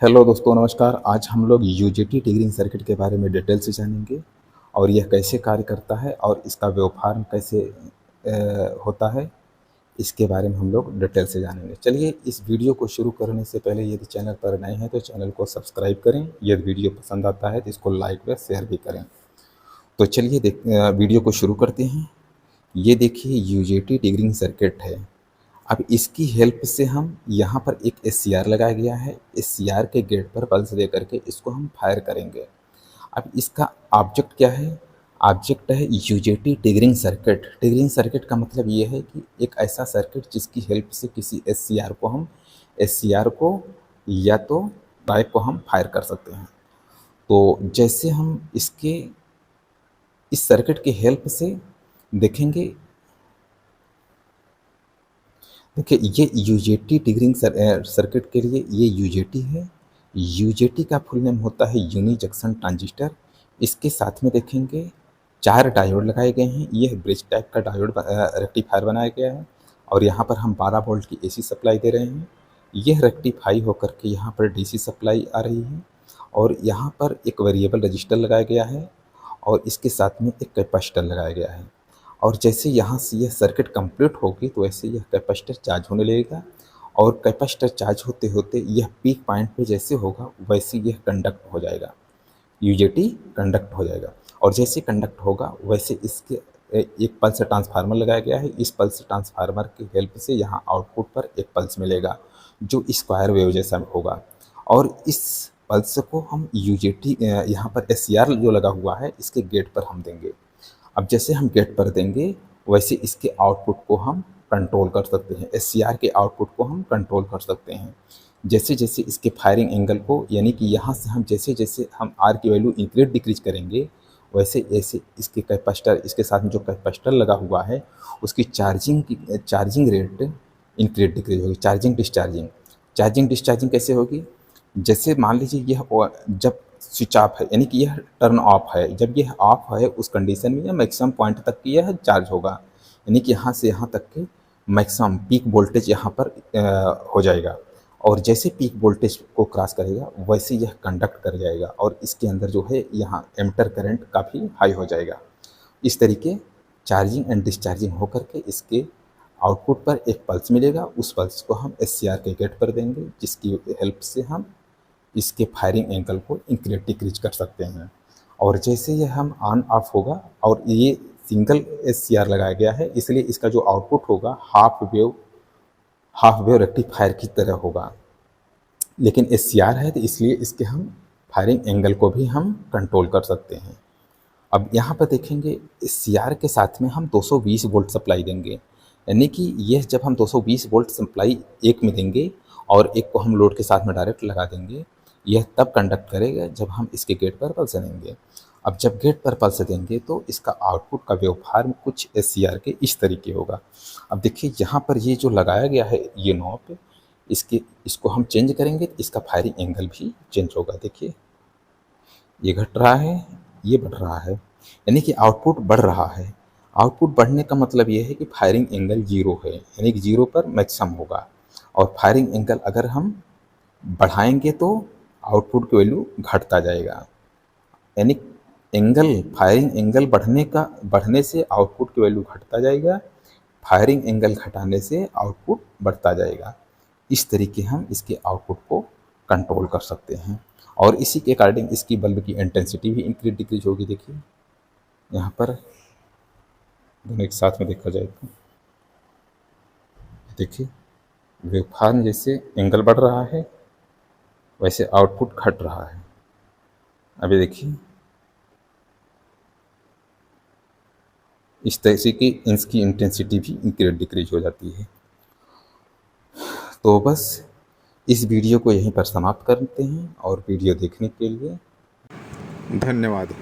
Hello दोस्तों, नमस्कार। आज हम लोग यूजेटी ट्रिगरिंग सर्किट के बारे में डिटेल से जानेंगे और यह कैसे कार्य करता है और इसका वेवफॉर्म कैसे होता है, इसके बारे में हम लोग डिटेल से जानेंगे। चलिए, इस वीडियो को शुरू करने से पहले यदि चैनल पर नए हैं तो चैनल को सब्सक्राइब करें। यदि वीडियो पसंद आता है तो इसको लाइक व शेयर भी करें। तो चलिए वीडियो को शुरू करते हैं। ये देखिए, यूजेटी ट्रिगरिंग सर्किट है। अब इसकी हेल्प से हम यहाँ पर एक एससीआर लगाया गया है। एससीआर के गेट पर पल्स दे करके इसको हम फायर करेंगे। अब इसका ऑब्जेक्ट क्या है? ऑब्जेक्ट है UJT triggering circuit. Triggering circuit का मतलब ये है कि एक ऐसा सर्किट जिसकी हेल्प से किसी एससीआर को या तो पाइप को हम फायर कर सकते हैं। तो जैसे हम इस सर्किट की हेल्प से देखेंगे। देखिए, ये यूजेटी ट्रिगरिंग सर्किट के लिए ये यूजेटी है। यूजेटी का फुल नेम होता है यूनी जंक्शन ट्रांजिस्टर। इसके साथ में देखेंगे 4 डायोड लगाए गए हैं। यह ब्रिज टाइप का डायोड रेक्टिफायर बनाया गया है और यहाँ पर हम 12 वोल्ट की एसी सप्लाई दे रहे हैं। यह रेक्टिफाई होकर के यहाँ पर डीसी सप्लाई आ रही है और यहाँ पर एक वेरिएबल रजिस्टर लगाया गया है और इसके साथ में एक कैपेसिटर लगाया गया है। और जैसे यहाँ से यह सर्किट कंप्लीट होगी तो वैसे यह कैपेसिटर चार्ज होने लगेगा और कैपेसिटर चार्ज होते होते यह पीक पॉइंट पे जैसे होगा वैसे यह कंडक्ट हो जाएगा। यूजेटी कंडक्ट हो जाएगा और जैसे कंडक्ट होगा वैसे इसके एक पल्स ट्रांसफार्मर लगाया गया है। इस पल्स ट्रांसफार्मर की हेल्प से यहाँ आउटपुट पर एक पल्स मिलेगा जो स्क्वायर वेव जैसा होगा और इस पल्स को हम यूजेटी यहाँ पर एससीआर जो लगा हुआ है इसके गेट पर हम देंगे। अब जैसे हम गेट पर देंगे वैसे इसके आउटपुट को हम कंट्रोल कर सकते हैं। एससीआर के आउटपुट को हम कंट्रोल कर सकते हैं। जैसे जैसे इसके फायरिंग एंगल को, यानी कि यहाँ से हम जैसे जैसे हम आर की वैल्यू इंक्रीज डिक्रीज करेंगे वैसे ऐसे इसके कैपेसिटर, इसके साथ में जो कैपेसिटर लगा हुआ है उसकी चार्जिंग रेट इंक्रीज डिक्रीज होगी। चार्जिंग डिस्चार्जिंग कैसे होगी? जैसे मान लीजिए यह जब स्विच ऑफ है यानी कि यह टर्न ऑफ है, जब यह ऑफ है उस कंडीशन में यह मैक्सिमम पॉइंट तक की यह चार्ज होगा, यानी कि यहाँ से यहाँ तक के मैक्सिमम पीक वोल्टेज यहाँ पर हो जाएगा और जैसे पीक वोल्टेज को क्रॉस करेगा वैसे यह कंडक्ट कर जाएगा और इसके अंदर जो है यहाँ एमिटर करंट काफ़ी हाई हो जाएगा। इस तरीके चार्जिंग एंड डिस्चार्जिंग होकर के इसके आउटपुट पर एक पल्स मिलेगा। उस पल्स को हम एससीआर के गेट पर देंगे जिसकी हेल्प से हम इसके फायरिंग एंगल को इंक्रीज डिक्रीज कर सकते हैं। और जैसे ये हम ऑन ऑफ होगा और ये सिंगल एससीआर लगाया गया है इसलिए इसका जो आउटपुट होगा हाफ वेव रेक्टिफायर की तरह होगा, लेकिन एससीआर है तो इसलिए इसके हम फायरिंग एंगल को भी हम कंट्रोल कर सकते हैं। अब यहाँ पर देखेंगे एससीआर के साथ में हम 220 वोल्ट सप्लाई देंगे, यानी कि यह जब हम 220 वोल्ट सप्लाई एक में देंगे और एक को हम लोड के साथ में डायरेक्ट लगा देंगे, यह तब कंडक्ट करेगा जब हम इसके गेट पर पल्स देंगे। अब जब गेट पर पल्स देंगे तो इसका आउटपुट का वेवफॉर्म कुछ एससीआर के इस तरीके होगा। अब देखिए, यहाँ पर ये जो लगाया गया है ये नॉब, इसको हम चेंज करेंगे तो इसका फायरिंग एंगल भी चेंज होगा। देखिए, ये घट रहा है, ये बढ़ रहा है, यानी कि आउटपुट बढ़ रहा है। आउटपुट बढ़ने का मतलब ये है कि फायरिंग एंगल 0 है, यानी कि 0 पर मैक्सिमम होगा और फायरिंग एंगल अगर हम बढ़ाएंगे तो आउटपुट की वैल्यू घटता जाएगा। यानी फायरिंग एंगल बढ़ने से आउटपुट की वैल्यू घटता जाएगा, फायरिंग एंगल घटाने से आउटपुट बढ़ता जाएगा। इस तरीके हम इसके आउटपुट को कंट्रोल कर सकते हैं और इसी के अकॉर्डिंग इसकी बल्ब की इंटेंसिटी भी इंक्रीज डिक्रीज होगी। देखिए, यहाँ पर दोनों एक साथ में देखा जाए तो देखिए, वेवफॉर्म जैसे एंगल बढ़ रहा है वैसे आउटपुट घट रहा है। अभी देखिए, इस तरह की इसकी इंटेंसिटी भी इंक्रीज डिक्रीज हो जाती है। तो बस इस वीडियो को यहीं पर समाप्त करते हैं और वीडियो देखने के लिए धन्यवाद।